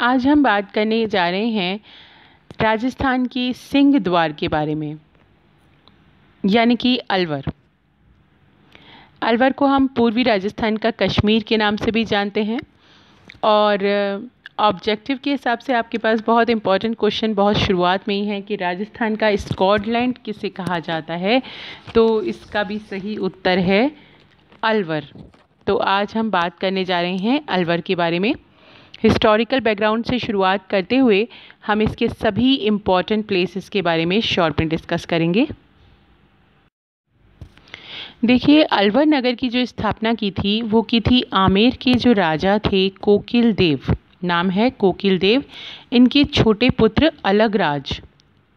आज हम बात करने जा रहे हैं राजस्थान के सिंह द्वार के बारे में, यानी कि अलवर। अलवर को हम पूर्वी राजस्थान का कश्मीर के नाम से भी जानते हैं। और ऑब्जेक्टिव के हिसाब से आपके पास बहुत इंपॉर्टेंट क्वेश्चन बहुत शुरुआत में ही है कि राजस्थान का स्कॉटलैंड किसे कहा जाता है, तो इसका भी सही उत्तर है अलवर। तो आज हम बात करने जा रहे हैं अलवर के बारे में। हिस्टोरिकल बैकग्राउंड से शुरुआत करते हुए हम इसके सभी इम्पॉर्टेंट प्लेसेस के बारे में शॉर्ट में डिस्कस करेंगे। देखिए, अलवर नगर की जो स्थापना की थी वो की थी आमेर के जो राजा थे कोकिल देव, नाम है कोकिल देव। इनके छोटे पुत्र अलगराज,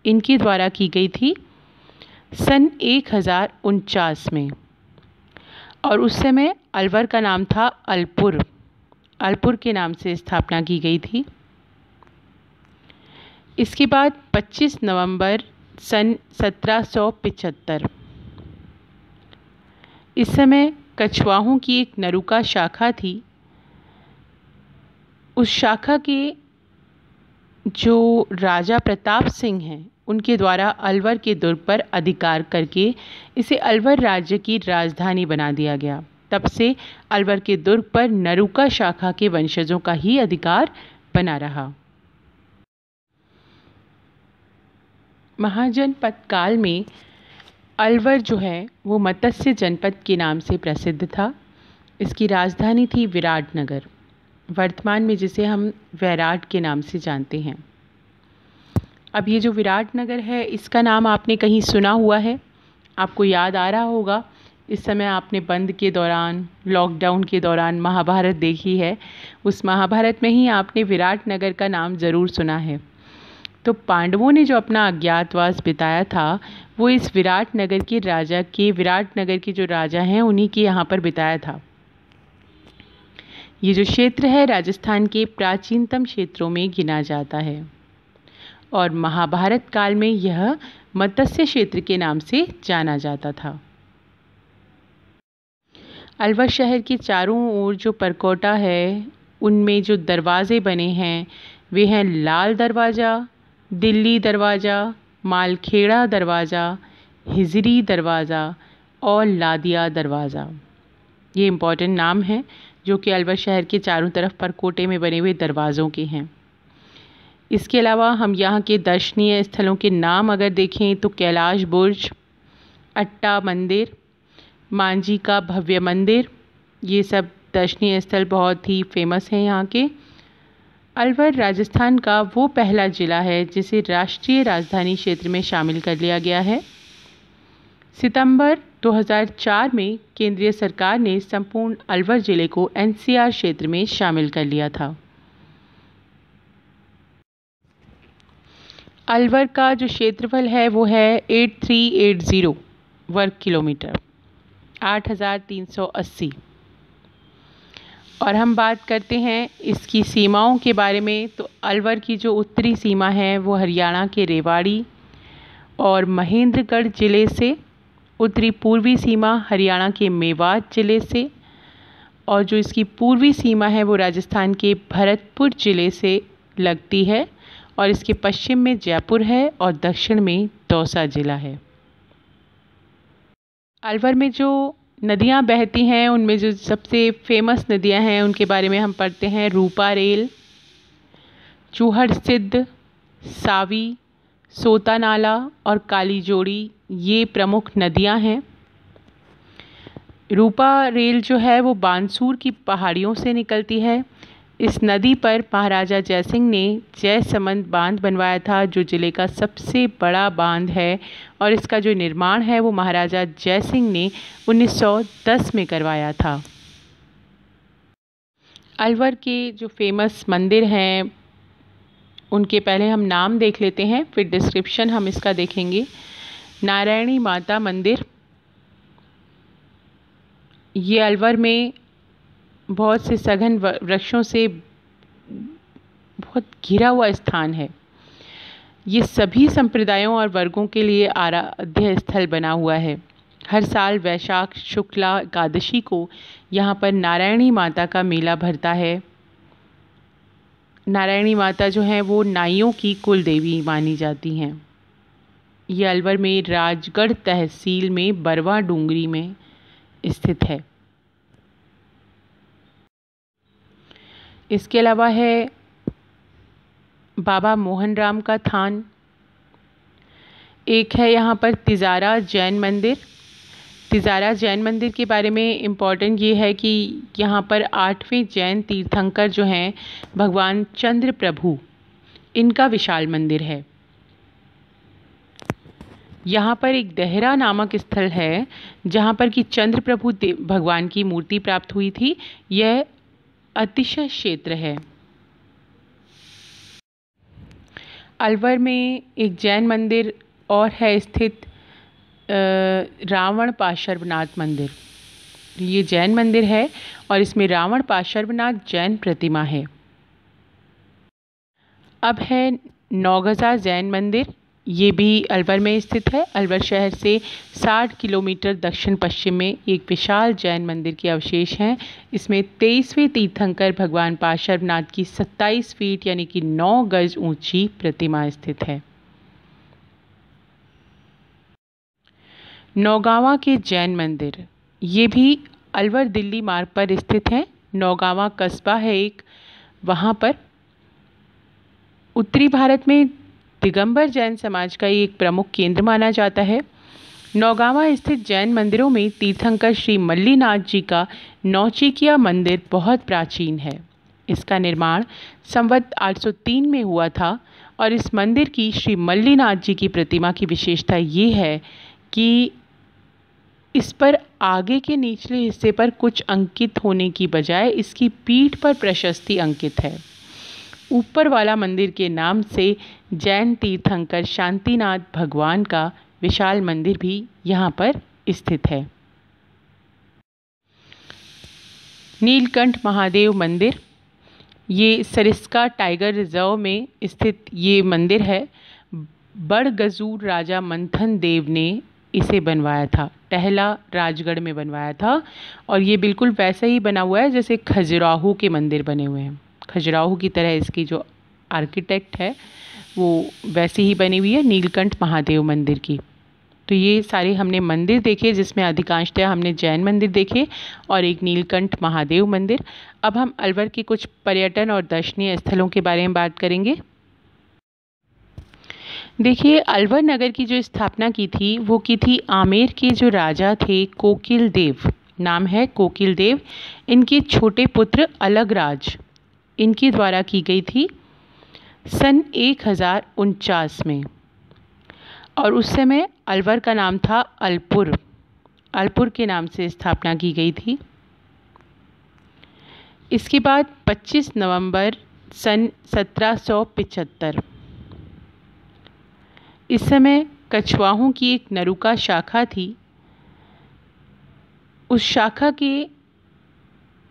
इनके द्वारा की गई थी सन 1049 में। और उस समय अलवर का नाम था अलपुर। अलपुर के नाम से स्थापना की गई थी। इसके बाद 25 नवंबर सन 1775, इस समय कछवाहों की एक नरुका शाखा थी। उस शाखा के जो राजा प्रताप सिंह हैं, उनके द्वारा अलवर के दुर्ग पर अधिकार करके इसे अलवर राज्य की राजधानी बना दिया गया। तब से अलवर के दुर्ग पर नरुका शाखा के वंशजों का ही अधिकार बना रहा। महाजनपद काल में अलवर जो है वो मत्स्य जनपद के नाम से प्रसिद्ध था। इसकी राजधानी थी विराटनगर, वर्तमान में जिसे हम वैराट के नाम से जानते हैं। अब ये जो विराटनगर है, इसका नाम आपने कहीं सुना हुआ है, आपको याद आ रहा होगा। इस समय आपने बंद के दौरान, लॉकडाउन के दौरान महाभारत देखी है। उस महाभारत में ही आपने विराटनगर का नाम ज़रूर सुना है। तो पांडवों ने जो अपना अज्ञातवास बिताया था वो इस विराटनगर के जो राजा हैं उन्हीं के यहाँ पर बिताया था। ये जो क्षेत्र है राजस्थान के प्राचीनतम क्षेत्रों में गिना जाता है और महाभारत काल में यह मत्स्य क्षेत्र के नाम से जाना जाता था। अलवर शहर के चारों ओर जो परकोटा है, उनमें जो दरवाज़े बने हैं वे हैं लाल दरवाज़ा, दिल्ली दरवाज़ा, मालखेड़ा दरवाज़ा, हिजरी दरवाज़ा और लादिया दरवाज़ा। ये इम्पॉर्टेंट नाम हैं जो कि अलवर शहर के चारों तरफ परकोटे में बने हुए दरवाज़ों के हैं। इसके अलावा हम यहाँ के दर्शनीय स्थलों के नाम अगर देखें तो कैलाश बुर्ज, अट्टा मंदिर, मांझी का भव्य मंदिर, ये सब दर्शनीय स्थल बहुत ही फेमस हैं यहाँ के। अलवर राजस्थान का वो पहला ज़िला है जिसे राष्ट्रीय राजधानी क्षेत्र में शामिल कर लिया गया है। सितंबर 2004 में केंद्रीय सरकार ने संपूर्ण अलवर ज़िले को एनसीआर क्षेत्र में शामिल कर लिया था। अलवर का जो क्षेत्रफल है वो है 8380 वर्ग किलोमीटर, 8380। और हम बात करते हैं इसकी सीमाओं के बारे में, तो अलवर की जो उत्तरी सीमा है वो हरियाणा के रेवाड़ी और महेंद्रगढ़ ज़िले से, उत्तरी पूर्वी सीमा हरियाणा के मेवात ज़िले से, और जो इसकी पूर्वी सीमा है वो राजस्थान के भरतपुर ज़िले से लगती है, और इसके पश्चिम में जयपुर है और दक्षिण में दौसा ज़िला है। अलवर में जो नदियाँ बहती हैं उनमें जो सबसे फेमस नदियाँ हैं उनके बारे में हम पढ़ते हैं। रूपा रेल, चूहड़ सिद्ध, सावी, सोता नाला और काली जोड़ी, ये प्रमुख नदियाँ हैं। रूपा रेल जो है वो बानसूर की पहाड़ियों से निकलती है। इस नदी पर महाराजा जयसिंह ने जयसमंद बांध बनवाया था, जो ज़िले का सबसे बड़ा बांध है, और इसका जो निर्माण है वो महाराजा जयसिंह ने 1910 में करवाया था। अलवर के जो फेमस मंदिर हैं उनके पहले हम नाम देख लेते हैं, फिर डिस्क्रिप्शन हम इसका देखेंगे। नारायणी माता मंदिर, ये अलवर में बहुत से सघन वृक्षों से बहुत घिरा हुआ स्थान है। ये सभी संप्रदायों और वर्गों के लिए आराध्य स्थल बना हुआ है। हर साल वैशाख शुक्ला एकादशी को यहाँ पर नारायणी माता का मेला भरता है। नारायणी माता जो हैं वो नाइयों की कुल देवी मानी जाती हैं। ये अलवर में राजगढ़ तहसील में बरवा डूंगरी में स्थित है। इसके अलावा है बाबा मोहन राम का थान। एक है यहाँ पर तिजारा जैन मंदिर। तिजारा जैन मंदिर के बारे में इम्पॉर्टेंट ये है कि यहाँ पर 8वें जैन तीर्थंकर जो हैं भगवान चंद्र प्रभु, इनका विशाल मंदिर है। यहाँ पर एक देहरा नामक स्थल है जहाँ पर कि चंद्र प्रभु भगवान की मूर्ति प्राप्त हुई थी। यह अतिशय क्षेत्र है। अलवर में एक जैन मंदिर और है स्थित, रावण पार्श्वनाथ मंदिर। ये जैन मंदिर है और इसमें रावण पार्श्वनाथ जैन प्रतिमा है। अब है नौगज़ा जैन मंदिर। ये भी अलवर में स्थित है। अलवर शहर से 60 किलोमीटर दक्षिण पश्चिम में एक विशाल जैन मंदिर के अवशेष हैं। इसमें 23वें तीर्थंकर भगवान पार्श्वनाथ की 27 फीट यानी कि 9 गज ऊंची प्रतिमा स्थित है। नौगावा के जैन मंदिर, ये भी अलवर दिल्ली मार्ग पर स्थित है। नौगावा कस्बा है एक, वहाँ पर उत्तरी भारत में दिगंबर जैन समाज का एक प्रमुख केंद्र माना जाता है। नौगावा स्थित जैन मंदिरों में तीर्थंकर श्री मल्लीनाथ जी का नौचीकिया मंदिर बहुत प्राचीन है। इसका निर्माण संवत 803 में हुआ था और इस मंदिर की श्री मल्लीनाथ जी की प्रतिमा की विशेषता ये है कि इस पर आगे के निचले हिस्से पर कुछ अंकित होने की बजाय इसकी पीठ पर प्रशस्ति अंकित है। ऊपर वाला मंदिर के नाम से जैन तीर्थंकर शांतिनाथ भगवान का विशाल मंदिर भी यहाँ पर स्थित है। नीलकंठ महादेव मंदिर, ये सरिस्का टाइगर रिजर्व में स्थित ये मंदिर है। बड़गजूर राजा मंथन देव ने इसे बनवाया था। टहला राजगढ़ में बनवाया था और ये बिल्कुल वैसा ही बना हुआ है जैसे खजुराहो के मंदिर बने हुए हैं। खजुराहो की तरह इसकी जो आर्किटेक्ट है वो वैसी ही बनी हुई है नीलकंठ महादेव मंदिर की। तो ये सारे हमने मंदिर देखे जिसमें अधिकांशतः हमने जैन मंदिर देखे और एक नीलकंठ महादेव मंदिर। अब हम अलवर के कुछ पर्यटन और दर्शनीय स्थलों के बारे में बात करेंगे। देखिए, अलवर नगर की जो स्थापना की थी वो की थी आमेर के जो राजा थे कोकिल देव, नाम है कोकिल देव। इनके छोटे पुत्र अलगराज, इनके द्वारा की गई थी सन 1049 में और उस समय अलवर का नाम था अलपुर। अलपुर के नाम से स्थापना की गई थी। इसके बाद 25 नवंबर सन 1775 इस समय कछवाहों की एक नरुका शाखा थी। उस शाखा के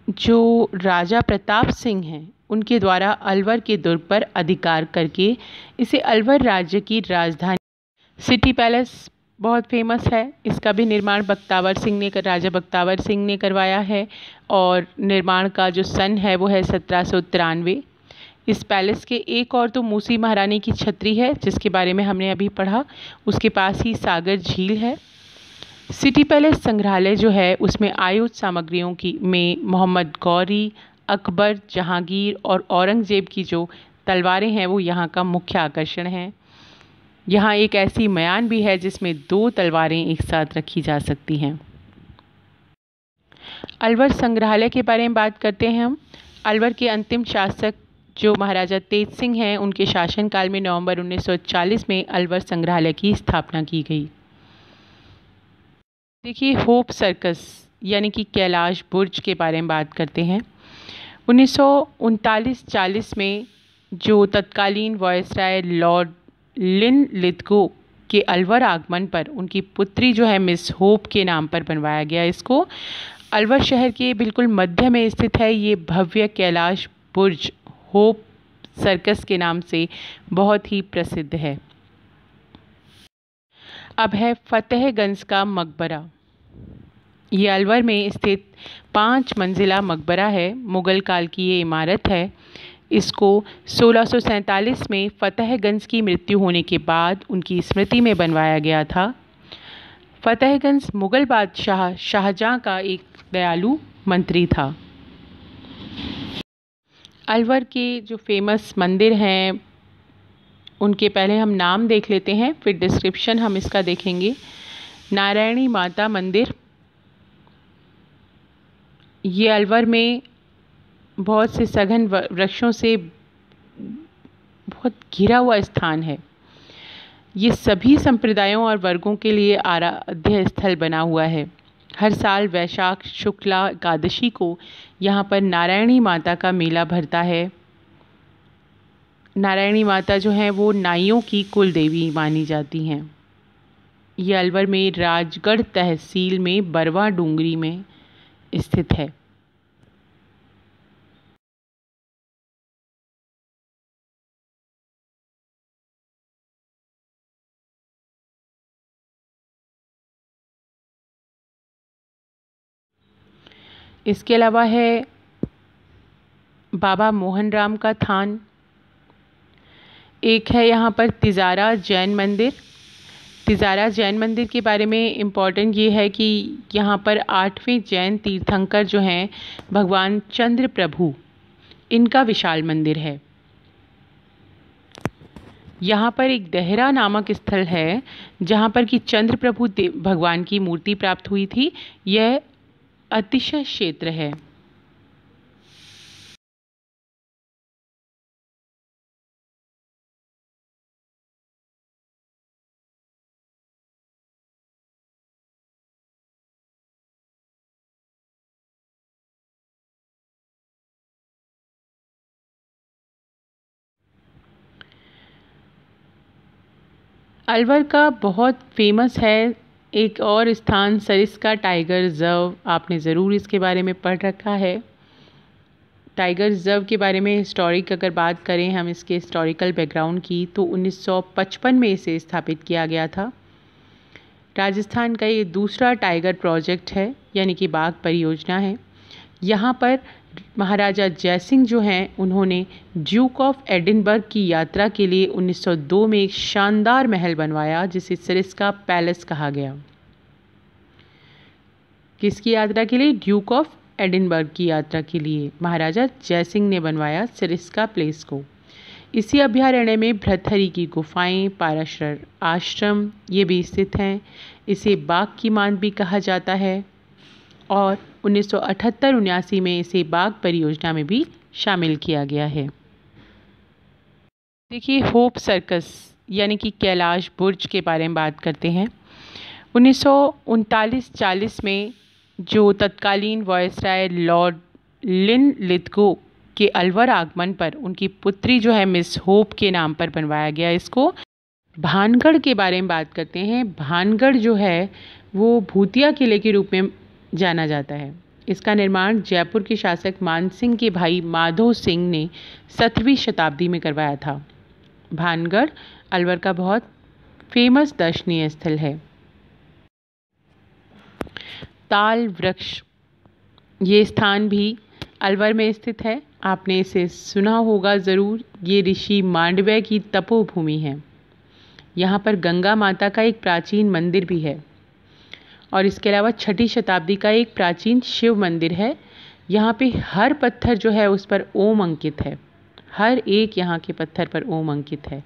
जो राजा प्रताप सिंह हैं उनके द्वारा अलवर के दुर्ग पर अधिकार करके इसे अलवर राज्य की राजधानी। सिटी पैलेस बहुत फेमस है। इसका भी निर्माण राजा बख्तावर सिंह ने करवाया है और निर्माण का जो सन है वो है 1793। इस पैलेस के एक और तो मूसी महारानी की छतरी है जिसके बारे में हमने अभी पढ़ा। उसके पास ही सागर झील है। सिटी पैलेस संग्रहालय जो है उसमें आयुध सामग्रियों की में मोहम्मद गौरी, अकबर, जहांगीर और औरंगजेब की जो तलवारें हैं वो यहाँ का मुख्य आकर्षण हैं। यहाँ एक ऐसी मयान भी है जिसमें 2 तलवारें एक साथ रखी जा सकती हैं। अलवर संग्रहालय के बारे में बात करते हैं हम। अलवर के अंतिम शासक जो महाराजा तेज सिंह हैं उनके शासनकाल में नवंबर 1940 में अलवर संग्रहालय की स्थापना की गई। देखिए, होप सर्कस यानी कि कैलाश बुर्ज के बारे में बात करते हैं। 1939-40 में जो तत्कालीन वायसराय लॉर्ड लिनलिथगो के अलवर आगमन पर उनकी पुत्री जो है मिस होप के नाम पर बनवाया गया। इसको अलवर शहर के बिल्कुल मध्य में स्थित है। ये भव्य कैलाश बुर्ज होप सर्कस के नाम से बहुत ही प्रसिद्ध है। अब है फतेहगंज का मकबरा। ये अलवर में स्थित 5 मंजिला मकबरा है। मुगल काल की ये इमारत है। इसको 1647 में फतेहगंज की मृत्यु होने के बाद उनकी स्मृति में बनवाया गया था। फतेहगंज मुग़ल बादशाह शाहजहाँ का एक दयालु मंत्री था। अलवर के जो फेमस मंदिर हैं उनके पहले हम नाम देख लेते हैं, फिर डिस्क्रिप्शन हम इसका देखेंगे। नारायणी माता मंदिर, ये अलवर में बहुत से सघन वृक्षों से बहुत घिरा हुआ स्थान है। ये सभी संप्रदायों और वर्गों के लिए आराध्य स्थल बना हुआ है। हर साल वैशाख शुक्ला एकादशी को यहाँ पर नारायणी माता का मेला भरता है। नारायणी माता जो हैं वो नाइयों की कुल देवी मानी जाती हैं। ये अलवर में राजगढ़ तहसील में बरवा डूंगरी में स्थित है। इसके अलावा है बाबा मोहन राम का थान। एक है यहाँ पर तिजारा जैन मंदिर। तिजारा जैन मंदिर के बारे में इम्पॉर्टेंट ये है कि यहाँ पर 8वें जैन तीर्थंकर जो हैं भगवान चंद्र प्रभु, इनका विशाल मंदिर है। यहाँ पर एक देहरा नामक स्थल है जहाँ पर कि चंद्र प्रभु भगवान की मूर्ति प्राप्त हुई थी। यह अतिशय क्षेत्र है। अलवर का बहुत फेमस है एक और स्थान सरिस्का टाइगर रिज़र्व। आपने ज़रूर इसके बारे में पढ़ रखा है। टाइगर रिज़र्व के बारे में हिस्टोरिक अगर बात करें हम इसके हिस्टोरिकल बैकग्राउंड की, तो 1955 में इसे स्थापित किया गया था। राजस्थान का ये दूसरा टाइगर प्रोजेक्ट है, यानी कि बाघ परियोजना है। यहाँ पर महाराजा जयसिंह जो हैं उन्होंने ड्यूक ऑफ एडिनबर्ग की यात्रा के लिए 1902 में एक शानदार महल बनवाया जिसे सरिस्का पैलेस कहा गया। किसकी यात्रा के लिए? ड्यूक ऑफ एडिनबर्ग की यात्रा के लिए महाराजा जयसिंह ने बनवाया सरिस्का प्लेस को। इसी अभयारण्य में भृतहरि की गुफाएं, पाराशर आश्रम ये भी स्थित हैं। इसे बाघ की मान भी कहा जाता है और 1978-79 में इसे बाघ परियोजना में भी शामिल किया गया है। देखिए, होप सर्कस यानी कि कैलाश बुर्ज के बारे में बात करते हैं। 1939-40 में जो तत्कालीन वायसराय लॉर्ड लिनलिथगो के अलवर आगमन पर उनकी पुत्री जो है मिस होप के नाम पर बनवाया गया इसको। भानगढ़ के बारे में बात करते हैं। भानगढ़ जो है वो भूतिया किले के रूप में जाना जाता है। इसका निर्माण जयपुर के शासक मानसिंह के भाई माधो सिंह ने 17वीं शताब्दी में करवाया था। भानगढ़ अलवर का बहुत फेमस दर्शनीय स्थल है। ताल वृक्ष, ये स्थान भी अलवर में स्थित है। आपने इसे सुना होगा ज़रूर। ये ऋषि मांडव्य की तपोभूमि है। यहाँ पर गंगा माता का एक प्राचीन मंदिर भी है और इसके अलावा 6ठी शताब्दी का एक प्राचीन शिव मंदिर है। यहाँ पे हर पत्थर जो है उस पर ओम अंकित है। हर एक यहाँ के पत्थर पर ओम अंकित है।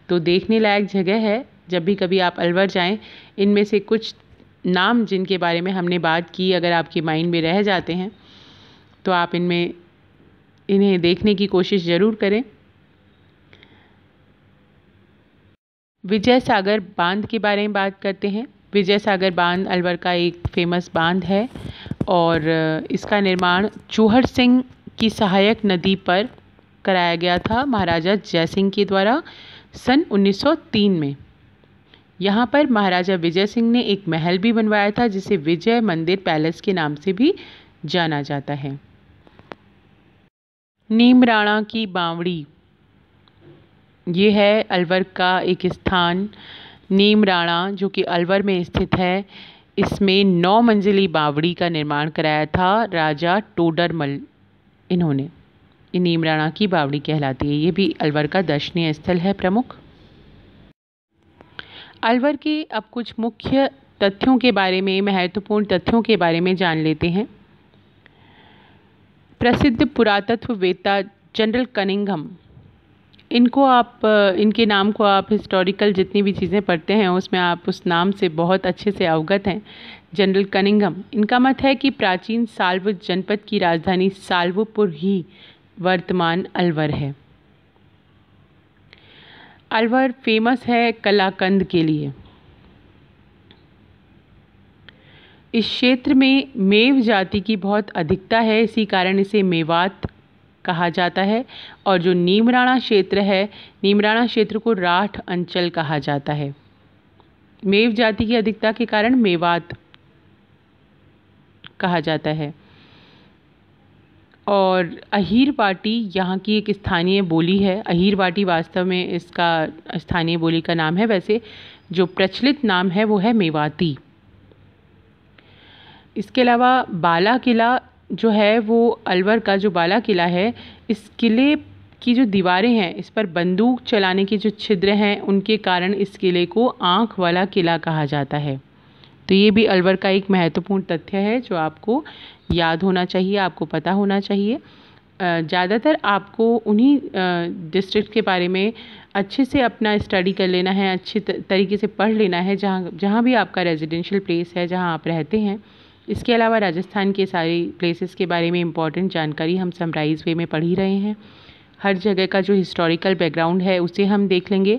तो देखने लायक जगह है। जब भी कभी आप अलवर जाएं, इनमें से कुछ नाम जिनके बारे में हमने बात की अगर आपके माइंड में रह जाते हैं तो आप इन्हें देखने की कोशिश ज़रूर करें। विजय सागर बांध के बारे में बात करते हैं। विजय सागर बांध अलवर का एक फेमस बांध है और इसका निर्माण चूहड़ सिंह की सहायक नदी पर कराया गया था महाराजा जयसिंह के द्वारा सन 1903 में। यहाँ पर महाराजा विजय सिंह ने एक महल भी बनवाया था जिसे विजय मंदिर पैलेस के नाम से भी जाना जाता है। नीमराणा की बावड़ी, ये है अलवर का एक स्थान। नीमराणा जो कि अलवर में स्थित है, इसमें 9 मंजिली बावड़ी का निर्माण कराया था राजा टोडरमल इन्होंने। ये नीमराणा की बावड़ी कहलाती है। ये भी अलवर का दर्शनीय स्थल है प्रमुख। अलवर के अब कुछ मुख्य तथ्यों के बारे में, महत्वपूर्ण तथ्यों के बारे में जान लेते हैं। प्रसिद्ध पुरातत्ववेत्ता जनरल कनिंघम, इनके नाम को आप हिस्टोरिकल जितनी भी चीज़ें पढ़ते हैं उसमें आप उस नाम से बहुत अच्छे से अवगत हैं। जनरल कनिंघम, इनका मत है कि प्राचीन साल्व जनपद की राजधानी साल्वपुर ही वर्तमान अलवर है। अलवर फेमस है कलाकंद के लिए। इस क्षेत्र में मेव जाति की बहुत अधिकता है, इसी कारण इसे मेवात कहा जाता है। और जो नीमराणा क्षेत्र है, नीमराणा क्षेत्र को राठ अंचल कहा जाता है। मेव जाति की अधिकता के कारण मेवात कहा जाता है। और अहीरवाटी यहाँ की एक स्थानीय बोली है। अहीरवाटी वास्तव में इसका स्थानीय बोली का नाम है, वैसे जो प्रचलित नाम है वो है मेवाती। इसके अलावा बाला किला जो है, वो अलवर का जो बाला किला है, इस किले की जो दीवारें हैं, इस पर बंदूक चलाने के जो छिद्र हैं उनके कारण इस किले को आँख वाला किला कहा जाता है। तो ये भी अलवर का एक महत्वपूर्ण तथ्य है जो आपको याद होना चाहिए, आपको पता होना चाहिए। ज़्यादातर आपको उन्हीं डिस्ट्रिक्ट के बारे में अच्छे से अपना स्टडी कर लेना है, अच्छे तरीके से पढ़ लेना है जहाँ भी आपका रेजिडेंशियल प्लेस है, जहाँ आप रहते हैं। इसके अलावा राजस्थान के सारे प्लेसेस के बारे में इम्पॉर्टेंट जानकारी हम समराइज वे में पढ़ ही रहे हैं। हर जगह का जो हिस्टोरिकल बैकग्राउंड है उसे हम देख लेंगे।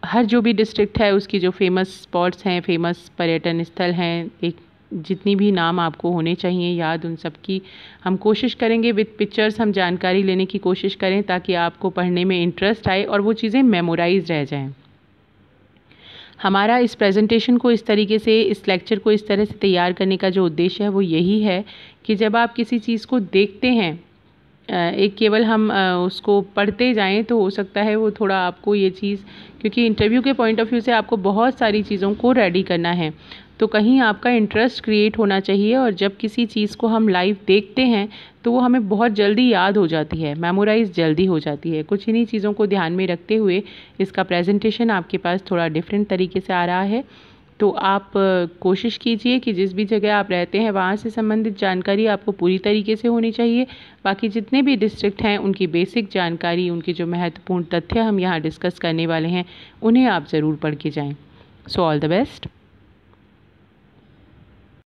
हर जो भी डिस्ट्रिक्ट है उसकी जो फेमस स्पॉट्स हैं, फेमस पर्यटन स्थल हैं, एक जितनी भी नाम आपको होने चाहिए याद, उन सब की हम कोशिश करेंगे। विद पिक्चर्स हम जानकारी लेने की कोशिश करें ताकि आपको पढ़ने में इंटरेस्ट आए और वो चीज़ें मेमोराइज रह जाएं। हमारा इस प्रेजेंटेशन को इस तरीके से, इस लेक्चर को इस तरह से तैयार करने का जो उद्देश्य है वो यही है कि जब आप किसी चीज़ को देखते हैं, एक केवल हम उसको पढ़ते जाएं तो हो सकता है वो थोड़ा आपको ये चीज़, क्योंकि इंटरव्यू के पॉइंट ऑफ व्यू से आपको बहुत सारी चीज़ों को रेडी करना है, तो कहीं आपका इंटरेस्ट क्रिएट होना चाहिए। और जब किसी चीज़ को हम लाइव देखते हैं तो वो हमें बहुत जल्दी याद हो जाती है, मेमोराइज जल्दी हो जाती है। कुछ इन्हीं चीज़ों को ध्यान में रखते हुए इसका प्रेजेंटेशन आपके पास थोड़ा डिफरेंट तरीके से आ रहा है। तो आप कोशिश कीजिए कि जिस भी जगह आप रहते हैं वहाँ से संबंधित जानकारी आपको पूरी तरीके से होनी चाहिए। बाकी जितने भी डिस्ट्रिक्ट हैं उनकी बेसिक जानकारी, उनके जो महत्वपूर्ण तथ्य हम यहाँ डिस्कस करने वाले हैं, उन्हें आप ज़रूर पढ़ के जाएं। So all the best.